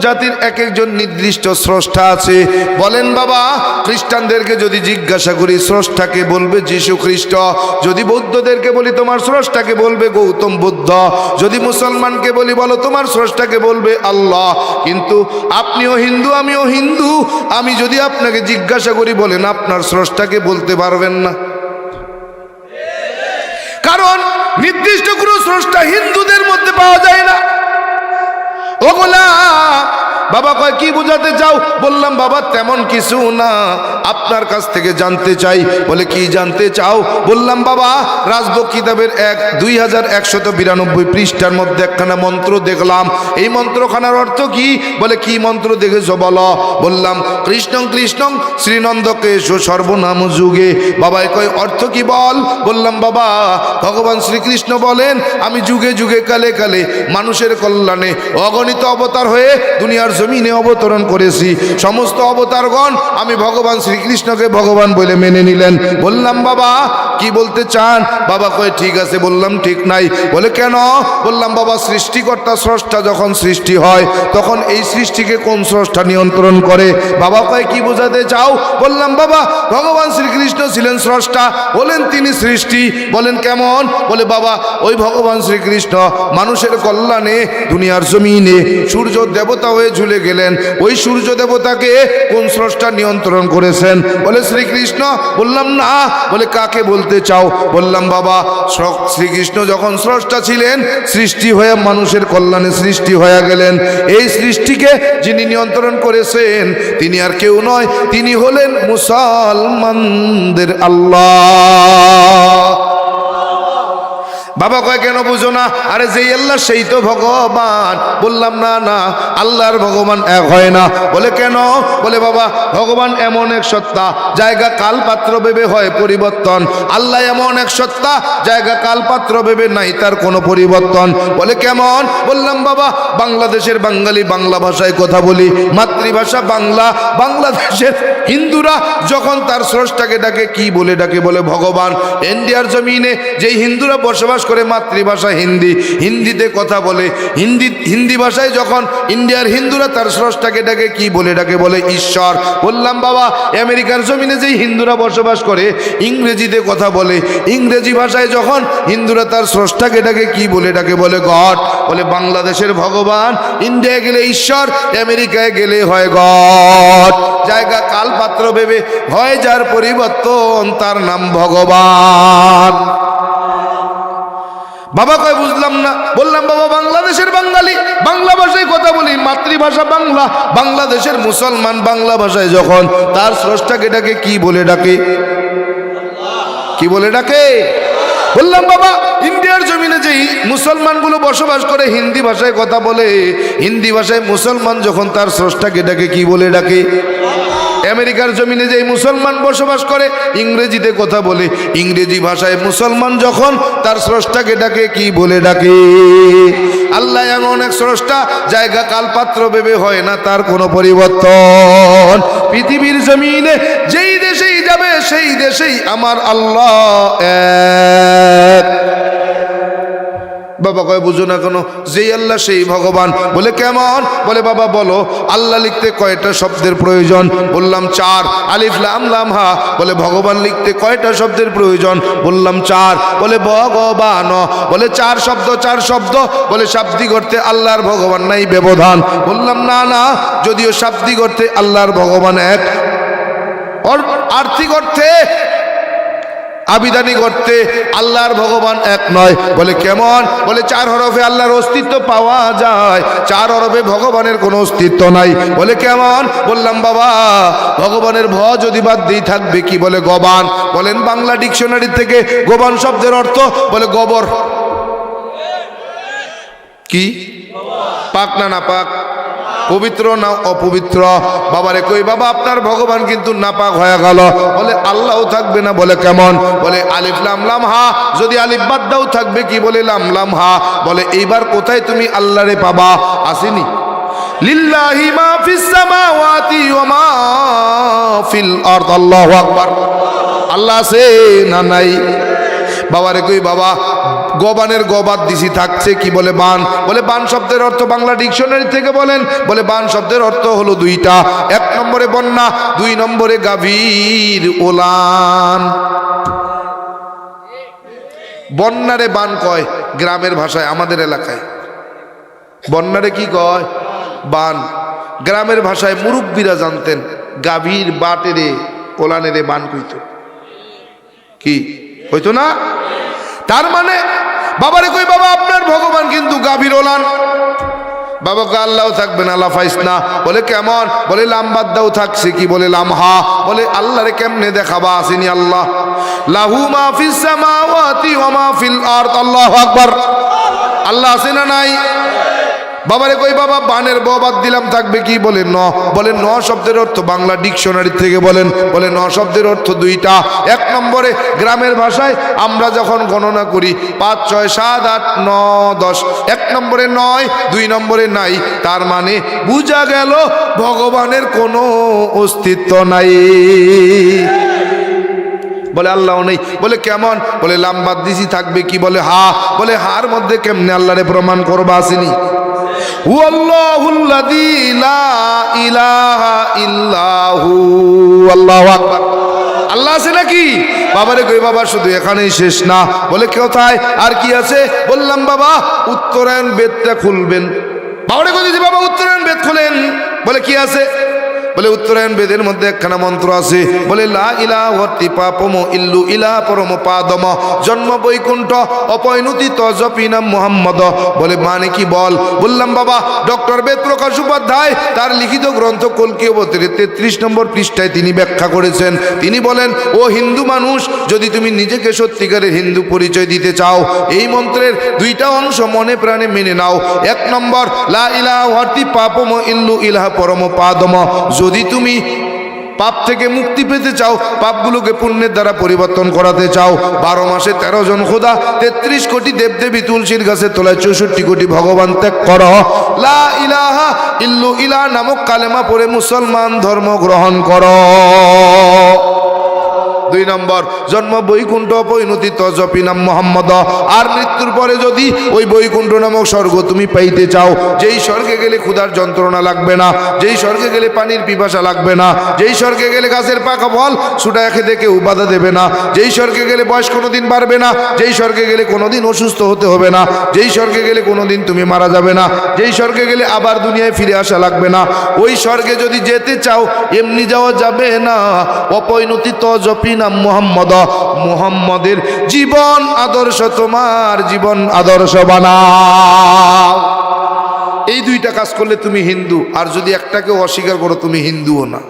জাতির এক একজন নির্দিষ্ট স্রষ্টা আছে। বলেন বাবা, খ্রিস্টানদেরকে যদি জিজ্ঞাসা করি স্রষ্টাকে বলবে যীশু খ্রিস্ট, যদি বৌদ্ধদেরকে বলি তোমার স্রষ্টাকে বলবে গৌতম বুদ্ধ, যদি মুসলমানকে বলি বলো তোমার স্রষ্টাকে বলবে আল্লাহ। কিন্তু আপনিও হিন্দু আমিও হিন্দু, আমি যদি আপনাকে জিজ্ঞাসা করি বলেন আপনার স্রষ্টাকে বলতে পারবেন না, কারণ নির্দিষ্ট কোনো স্রষ্টা হিন্দুদের মধ্যে পাওয়া যায় না। ওগুলা বাবা কয় কি বোঝাতে চাও? বললাম বাবা তেমন কিছু না, আপনার কাছ থেকে জানতে চাই। বলে কি জানতে চাও? বললাম বাবা রাজবক কিতাবের 2192 পৃষ্ঠার মধ্যে একখানা মন্ত্র দেখলাম, এই মন্ত্রখানার অর্থ কি? বলে কি মন্ত্র দেখেছো বলো? বললাম কৃষ্ণং কৃষ্ণং শ্রীনন্দকে সর্বনাম যুগে। বাবাই কয় অর্থ কি বল? বললাম বাবা ভগবান শ্রীকৃষ্ণ বলেন আমি যুগে যুগে কালে কালে মানুষের কল্যাণে অগণিত অবতার হয়ে দুনিয়ার জমিনে অবতরণ করেছি। সমস্ত অবতারগণ আমি ভগবান শ্রীকৃষ্ণকে ভগবান বলে মেনে নিলেন। বললাম বাবা কি বলতে চান? বাবা কয় ঠিক আছে। বললাম ঠিক নাই। বলে কেন? বললাম বাবা সৃষ্টিকর্তা স্রষ্টা যখন সৃষ্টি হয় তখন এই সৃষ্টিকে কোন স্রষ্টা নিয়ন্ত্রণ করে? বাবা কয় কি বোঝাতে চাও? বললাম বাবা ভগবান শ্রীকৃষ্ণ ছিলেন স্রষ্টা, বলেন তিনি সৃষ্টি। বলেন কেমন? বলে বাবা ওই ভগবান শ্রীকৃষ্ণ মানুষের কল্যাণে দুনিয়ার জমিনে সূর্য দেবতা হয়ে ঝুলে গেলেন, ওই সূর্য দেবতাকে কোন স্রষ্টা নিয়ন্ত্রণ করেছেন? বলে শ্রীকৃষ্ণ। বললাম না। বলে কাকে বলতে চাও? বললাম বাবা শ্রীকৃষ্ণ যখন স্রষ্টা ছিলেন সৃষ্টি হয়ে মানুষের কল্যাণে সৃষ্টি হয়ে গেলেন, এই সৃষ্টিকে যিনি নিয়ন্ত্রণ করেছেন তিনি আর কেউ নয়, তিনি হলেন মুসলমানদের আল্লাহ। বাবা কয় কেন বুঝো না? আরে যেই আল্লাহ সেই তো ভগবান। বললাম না না, আল্লাহর ভগবান এক হয় না। বলে কেন? বলে বাবা ভগবান এমন এক সত্তা জায়গা কাল পাত্র ভেবে হয় পরিবর্তন, আল্লাহ এমন এক সত্তা জায়গা কাল পাত্র ভেবে নাই তার কোনো পরিবর্তন। বলে কেমন? বললাম বাবা বাংলাদেশের বাঙালি বাংলা ভাষায় কথা বলি, মাতৃভাষা বাংলা। বাংলাদেশের হিন্দুরা যখন তার স্রষ্টাকে ডাকে কি বলে ডাকে? বলে ভগবান। ইন্ডিয়ার জমিনে যেই হিন্দুরা বসবাস করে মাতৃভাষা হিন্দি, হিন্দিতে কথা বলে, হিন্দি ভাষায় যখন ইন্ডিয়ার হিন্দুরা তার স্রষ্টাকে ডাকে কি বলে ডাকে? বলে ঈশ্বর। বললাম বাবা আমেরিকার জমিনে যেই হিন্দুরা বসবাস করে ইংরেজিতে কথা বলে, ইংরেজি ভাষায় যখন হিন্দুরা তার স্রষ্টাকে ডাকে কি বলে ডাকে? বলে গড। বলে বাংলাদেশের ভগবান, ইন্ডিয়া গেলে ঈশ্বর, আমেরিকায় গেলে হয় গড। জায়গা কাল পাত্র ভেবে হয় যার পরিবর্তন তার নাম ভগবান। বাবা কয় বুঝলাম না। বললাম বাবা বাংলাদেশের বাঙালি বাংলা ভাষায় কথা বলি, মাতৃভাষা বাংলা। বাংলাদেশের মুসলমান বাংলা ভাষায় যখন তার স্রষ্টাকে ডাকে কি বলে ডাকে? কি বলে ডাকে? বললাম বাবা ইন্ডিয়ার জমিনে যেই মুসলমানগুলো বসবাস করে হিন্দি ভাষায় কথা বলে, হিন্দি ভাষায় মুসলমান যখন তার স্রষ্টাকে ডাকে কি বলে ডাকে? আমেরিকার জমিনে যেই মুসলমান বসবাস করে ইংরেজিতে কথা বলে, ইংরেজি ভাষায় মুসলমান যখন তার স্রষ্টাকে ডাকে কি বলে ডাকে? আল্লাহ এমন এক স্রষ্টা জায়গা কাল পাত্র ভেবে হয় না তার কোনো পরিবর্তন। পৃথিবীর জমিনে যেই দেশেই যাবে সেই দেশেই আমার আল্লাহ এক। বাবা কয় বুঝো না কেন? যেই আল্লাহ সেই ভগবান। বলে কেমন? বলে বাবা বলো আল্লাহ লিখতে কয়টা শব্দের প্রয়োজন? বললাম 4। আলিফ লাম লাম হা। বলে ভগবান লিখতে কয়টা শব্দের প্রয়োজন? বললাম 4। বলে ভগবান। বলে 4 শব্দ 4 শব্দ। বলে শাব্দিক অর্থে আল্লাহর ভগবান নাই ব্যবধান। বললাম না না, যদিও শাব্দিক অর্থে আল্লাহর ভগবান এক, আর্থিক অর্থে আবিধানিক অর্থে আল্লাহর ভগবান এক নয়। বলে কেমন? বলে 4 হরফে আল্লাহর অস্তিত্ব পাওয়া যায়, 4 হরফে ভগবানের কোনো অস্তিত্ব নাই। বলে কেমন? বললাম বাবা ভগবানের ভ যদি বাদ দিয়ে থাকবে কি? বলে গবান। বলেন বাংলা ডিকশনারি থেকে গবান শব্দের অর্থ? বলে গোবর। কি? পাক না না পাক? পবিত্র না অপবিত্র? বাবারে কই বাবা আপনার ভগবান কিন্তু নাপাক হয়ে গেল। বলে আল্লাহও থাকবে না। বলে কেমন? বলে আলিফ লাম লাম হা, যদি আলিফ বাদ দাও থাকবে কি? বলে লাম লাম হা। বলে এইবার কোথায় তুমি আল্লাহরে পাবা? আসেনি লিল্লাহি মা ফিস সামাওয়াতি ওয়া মা ফিল আরদ। আল্লাহু আকবার। আল্লাহ আছে না নাই? বাবারে কই বাবা গবানের গবাদ দিছি থাকছে কি বলে বান, বলে বান শব্দের অর্থ বাংলা ডিকশনারি থেকে বলেন, বলে বান শব্দের অর্থ হলো দুইটা, এক নম্বরে বন্যা, দুই নম্বরে গাভীর ওলান। বন্যারে বান কয় গ্রামের ভাষায়, আমাদের এলাকায় বন্যারে কি কয়? বান। গ্রামের ভাষায় মুরব্বীরা জানতেন গাভীর বাটেরে ওলানেরে বান কইতো, কি হইতো না? তার মানে বাবারে কই, বাবা আপনার ভগবান কিন্তু গাভীর ওলান। বাবাকে আল্লাহ থাকবে না, লাফাইস না। বলে কেমন? বলে লাম্বাদ্দাও থাকছে কি বলে লামহা। বলে আল্লাহরে কেমনে দেখাবা? আসেনি আল্লাহ, লাহু মা ফিস সামাওয়াতি ওয়া মা ফিল আরদ। আল্লাহু আকবার। আল্লাহ আছে না নাই? বাবারে কই, বাবা বানের বাদ দিলাম থাকবে কি বলে ন। বলে ন শব্দের অর্থ বাংলা ডিকশনারি থেকে বলেন, বলে ন শব্দের অর্থ দুইটা। এক নম্বরে গ্রামের ভাষায় আমরা যখন গণনা করি 5 6 7 8 9 10, এক নম্বরে 9, দুই নম্বরে নাই। তার মানে বুঝা গেল ভগবানের কোনো অস্তিত্ব নাই। বলে আল্লাহ নেই। বলে কেমন? বলে লাম্বাদ দিছি থাকবে কি বলে হা। বলে হার মধ্যে কেমনে আল্লাহরে প্রমাণ করবা? আসেনি ওয়াল্লাহুল্লাযী লা ইলাহা ইল্লাহু। আল্লাহু আকবার। আল্লাহ আছে নাকি? বাবারে কই, বাবা শুধু এখানেই শেষ না। বলে কোথায় আর কি আছে? বললাম বাবা উত্তরায়ণ বেদটা খুলবেন। বাবারে কই দিছি, বাবা উত্তরায়ণ বেদ খুলেন। বলে কি আছে? বলে উত্তরায়ণ বেদের মধ্যে একখানা মন্ত্র আছে, বলে লা ইলাহা তিপাপম ইল্লু ইলাহা পরম পাদম জন্ম বৈকুণ্ঠ অপয়নুতি তজপিনাম মুহাম্মদ। বলে মানে কি বল? বললাম বাবা ডক্টর বেদ প্রকাশ উপাধ্যায় তার লিখিত গ্রন্থ কল্কি অবতারে 33 নম্বর পৃষ্ঠায় তিনি ব্যাখ্যা করেছেন। তিনি বলেন, ও হিন্দু মানুষ, যদি তুমি নিজেকে সত্যিকারের হিন্দু পরিচয় দিতে চাও, এই মন্ত্রের দুইটা অংশ মনে প্রাণে মেনে নাও। এক নম্বর লা ইলাহা তিপাপম ইল্লু ইলাহা পরম পাদম। যদি তুমি পাপ থেকে মুক্তি পেতে চাও, পাপগুলোকে পুণ্যের দ্বারা পরিবর্তন করাতে চাও, 12 মাসে 13 জন খোদা, 33 কোটি দেবদেবী, তুলসীর গাছের তলায় 64 কোটি ভগবান ত্যাগ করো, লা ইলাহা ইল্লু ইলাহ নামক কালেমা পড়ে মুসলমান ধর্ম গ্রহণ করো। 2 নম্বর জন্ম বৈকুণ্ঠ পরিণতি তজপিনাম মুহাম্মদ। আর মৃত্যুর পরে যদি ওই বৈকুণ্ঠ নামক স্বর্গ তুমি পাইতে চাও, যেই স্বর্গে গেলে ক্ষুধার যন্ত্রণা লাগবে না, যেই স্বর্গে গেলে পানির পিপাসা লাগবে না, যেই স্বর্গে গেলে গাছের পাকা ফল ছুটায় খেতে কেউ বাধা দেবে না, যেই স্বর্গে গেলে বয়স কোনোদিন বাড়বে না, যেই স্বর্গে গেলে কোনোদিন অসুস্থ হতে হবে না, যেই স্বর্গে গেলে কোনোদিন তুমি মারা যাবে না, যেই স্বর্গে গেলে আবার দুনিয়ায় ফিরে আসা লাগবে না, ওই স্বর্গে যদি যেতে চাও এমনি যাওয়া যাবে না। অপরিণতি তজপিনাম মুহাম্মদ, মুহাম্মদের জীবন আদর্শ তোমার জীবন আদর্শ বানাও। এই দুইটা কাজ করলে তুমি হিন্দু। আর যদি একটাকেও অস্বীকার করো তুমি হিন্দুও না।